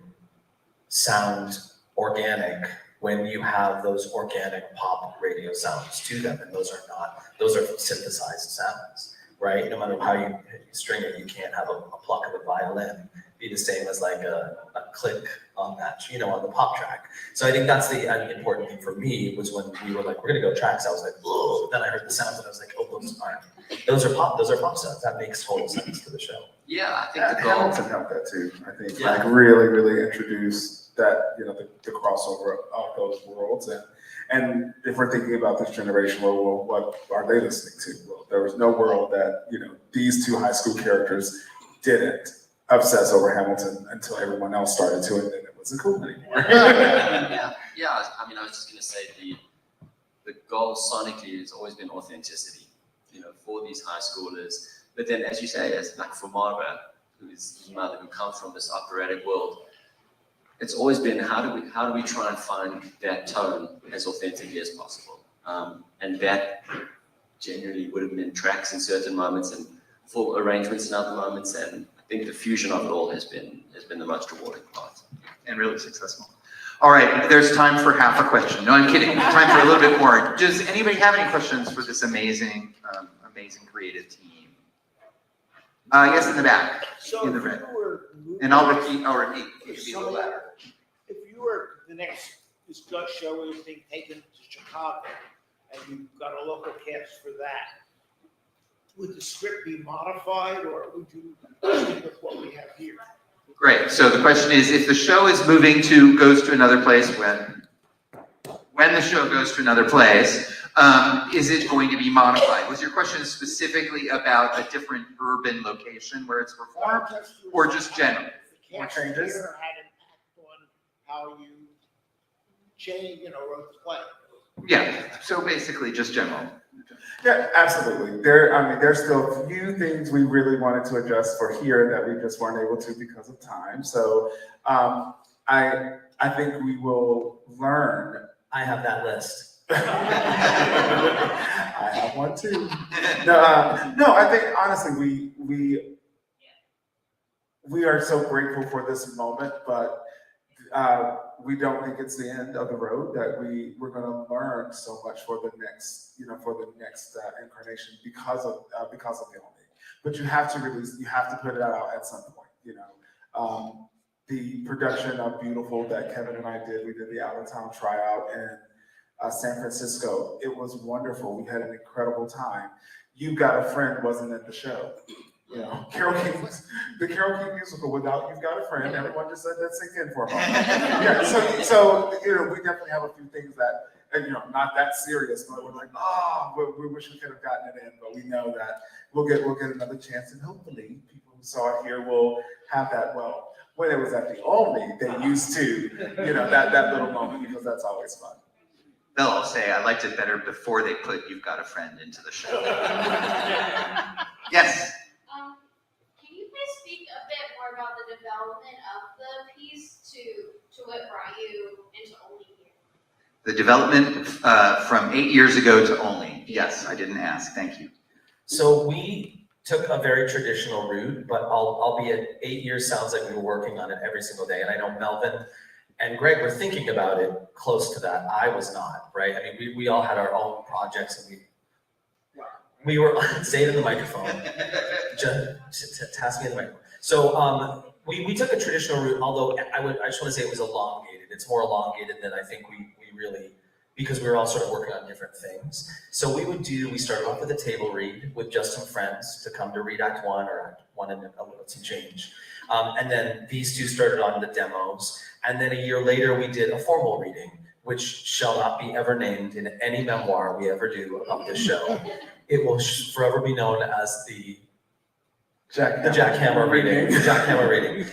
sound organic when you have those organic pop radio sounds to them, and those are synthesized sounds, right? No matter how you string it, you can't have a pluck of a violin be the same as like a click on that, on the pop track. So I think that's the important thing for me was when we were like, we're gonna go tracks, I was like, oh, then I heard the sounds and I was like, oh, those are pop sounds. That makes total sense to the show. Yeah, I think the goal. Hamilton helped that too. I think Yeah. like really introduced that, the crossover of those worlds. And if we're thinking about this generation, well, what are they listening to? Well, there was no world that, these two high school characters didn't obsess over Hamilton until everyone else started to, and then it wasn't cool anymore. Yeah. I mean, I was just going to say the goal sonically has always been authenticity, for these high schoolers. But then, as you say, as like for Mara, who is his mother, who comes from this operatic world, it's always been how do we try and find that tone as authentically as possible, and that generally would have been tracks in certain moments and full arrangements in other moments, and I think the fusion of it all has been the most rewarding part. And really successful. All right, there's time for half a question. No, I'm kidding. Time for a little bit more. Does anybody have any questions for this amazing creative team? Yes, in the back. So In the if red. you were And I'll repeat. You If should be a little louder. you were the next, this show is being taken to Chicago, and you've got a local cast for that, would the script be modified, or would you stick with what we have here? Great. So the question is, if the show goes to another place, when the show goes to another place, is it going to be modified? Was your question specifically about a different urban location where it's performed, or just general? The More cast changes? here had an impact on how you change, wrote the play. Yeah. So basically, just general. Yeah, absolutely. There's still a few things we really wanted to adjust for here that we just weren't able to because of time. So I think we will learn. I have that list. I have one too. No, I think honestly we are so grateful for this moment, but we don't think it's the end of the road. That we're going to learn so much for the next incarnation because of the Olney. But you have to put it out at some point. The production of Beautiful that Kevin and I did, we did the out of town tryout in San Francisco. It was wonderful. We had an incredible time. You've Got a Friend wasn't at the show. Carole King's, the Carole King musical without You've Got a Friend, everyone just let that sink in for a moment. Yeah, so we definitely have a few things that, not that serious, but we're like, we wish we could have gotten it in, but we know that we'll get another chance, and hopefully people who saw it here will have that, when it was at the Olney, they used to, that little moment, because that's always fun. They'll all say, I liked it better before they put You've Got a Friend into the show. Yes. Can you please speak a bit more about the development of the piece to what brought you into Olney here? The development from 8 years ago to Olney. Yes, I didn't ask. Thank you. So we took a very traditional route, but albeit 8 years sounds like we were working on it every single day. And I know Melvin and Greg were thinking about it close to that. I was not, right? I mean, we all had our own projects, and we were, say it in the microphone, just task me in the microphone. So we took a traditional route, although I just want to say it was elongated. It's more elongated than I think we really because we were all sort of working on different things. So we started off with a table read with just some friends to come to read Act 1 or Act 1 and a little some change. And then these two started on the demos. And then a year later, we did a formal reading, which shall not be ever named in any memoir we ever do about this show. It will forever be known as the jackhammer reading. The jackhammer reading.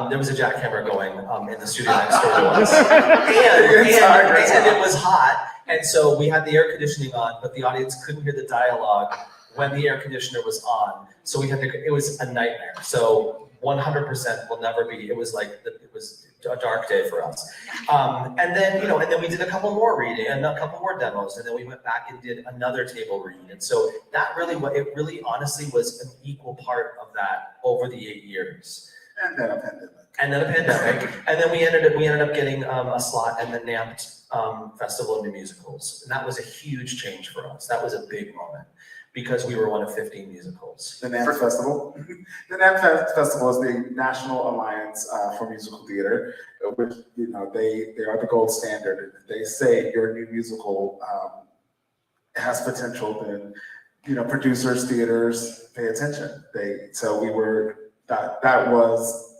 There was a jackhammer going in the studio next door to us. And it was hot. And so we had the air conditioning on, but the audience couldn't hear the dialogue when the air conditioner was on. So it was a nightmare. So 100% will never be, it was a dark day for us. And then we did a couple more reading and a couple more demos, and then we went back and did another table read. And so it really honestly was an equal part of that over the 8 years. And then a pandemic. And then we ended up getting a slot in the NAMT Festival of New Musicals. And that was a huge change for us. That was a big moment, because we were one of 15 musicals. The NAMT Festival. The NAMT Festival is the National Alliance for Musical Theater, which, they are the gold standard. If they say your new musical has potential, then, producers, theaters pay attention.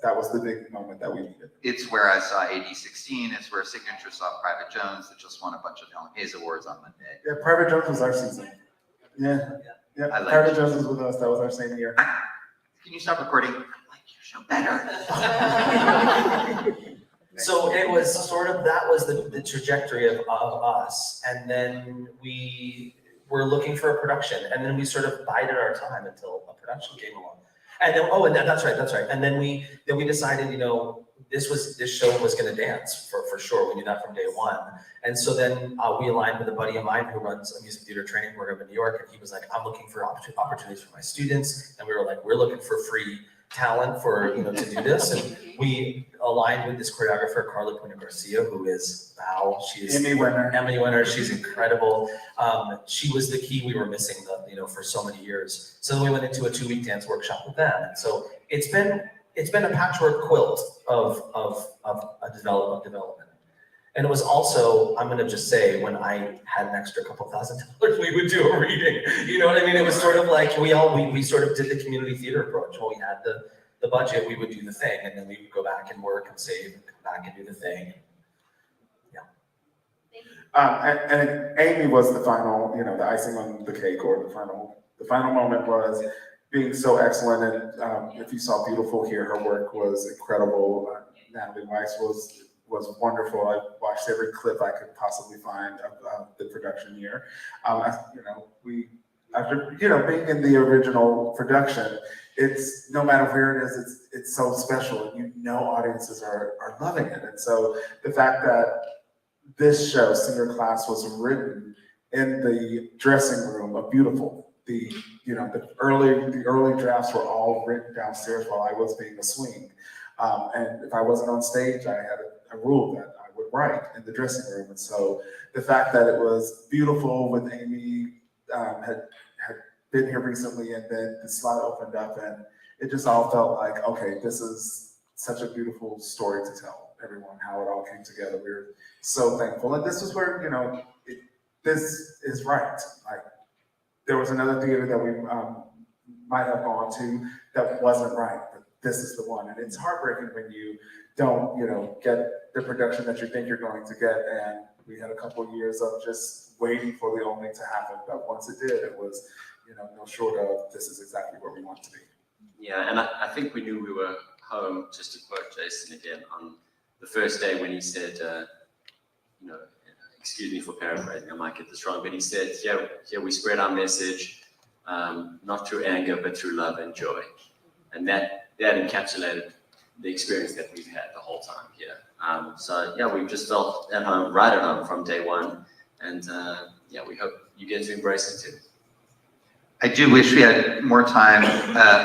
That was the big moment that we needed. It's where I saw AD 16. It's where Signature saw Private Jones, that just won a bunch of Helen Hayes Awards on Monday. Yeah, Private Jones was our season. Yeah. I like Private it. Jones was with us. That was our same year. Can you stop recording? I like your show better. So it was sort of, that was the trajectory of us. And then we were looking for a production, and then we sort of bided our time until a production came along. And then, that's right. And then we decided, this show was gonna dance for sure. We knew that from day one. And so then we aligned with a buddy of mine who runs a music theater training program in New York. And he was like, I'm looking for opportunities for my students. And we were like, we're looking for free talent to do this. And we aligned with this choreographer, Carla Puna Garcia, who is she's Emmy winner. She's incredible. She was the key we were missing for so many years. So then we went into a 2-week dance workshop with them. And so it's been a patchwork quilt of a development. And it was also, I'm gonna just say, when I had an extra couple $1,000, we would do a reading. You know what I mean? It was sort of like we sort of did the community theater approach. When we had the budget, we would do the thing, and then we would go back and work and save and come back and do the thing. And Amy was the final, the icing on the cake, or the final moment was being so excellent. And if you saw Beautiful here, her work was incredible. Natalie Weiss was wonderful. I watched every clip I could possibly find of the production here. After being in the original production, it's no matter where it is, it's so special. Audiences are loving it. And so the fact that this show, Senior Class, was written in the dressing room of Beautiful. The early drafts were all written downstairs while I was being a swing. And if I wasn't on stage, I had a rule that I would write in the dressing room. And so the fact that it was Beautiful with Amy had been here recently, and then the slot opened up, and it just all felt like, okay, this is such a beautiful story to tell everyone, how it all came together. We were so thankful. And this is where, this is right. Like, there was another theater that we might have gone to that wasn't right, but this is the one. And it's heartbreaking when you don't, get the production that you think you're going to get. And we had a couple of years of just waiting for the Olney to happen. But once it did, it was, no short of, this is exactly where we want to be. Yeah, and I think we knew we were home, just to quote Jason again, on the first day when he said, excuse me for paraphrasing, I might get this wrong, but he said, yeah, we spread our message, not through anger, but through love and joy. And that encapsulated the experience that we've had the whole time here. We've just felt right at home from day one. And we hope you get to embrace it too. I do wish we had more time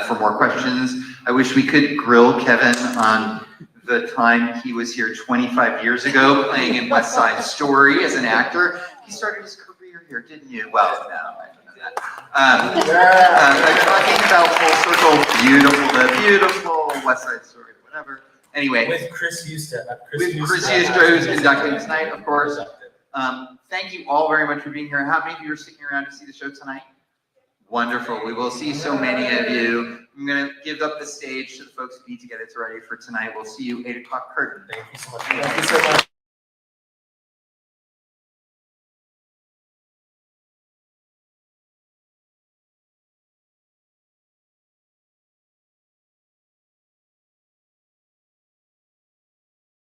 for more questions. I wish we could grill Kevin on the time he was here 25 years ago playing in West Side Story as an actor. He started his career here, didn't you? Well, no, I don't know that. Talking about full circle, beautiful West Side Story, whatever. Anyway. With Chris Houston. Chris Houston, who's conducting tonight, of course. Thank you all very much for being here. How many of you are sticking around to see the show tonight? Wonderful. We will see so many of you. I'm going to give up the stage to the folks who need to get it ready for tonight. We'll see you 8 o'clock curtain. Thank you so much. Thank you so much.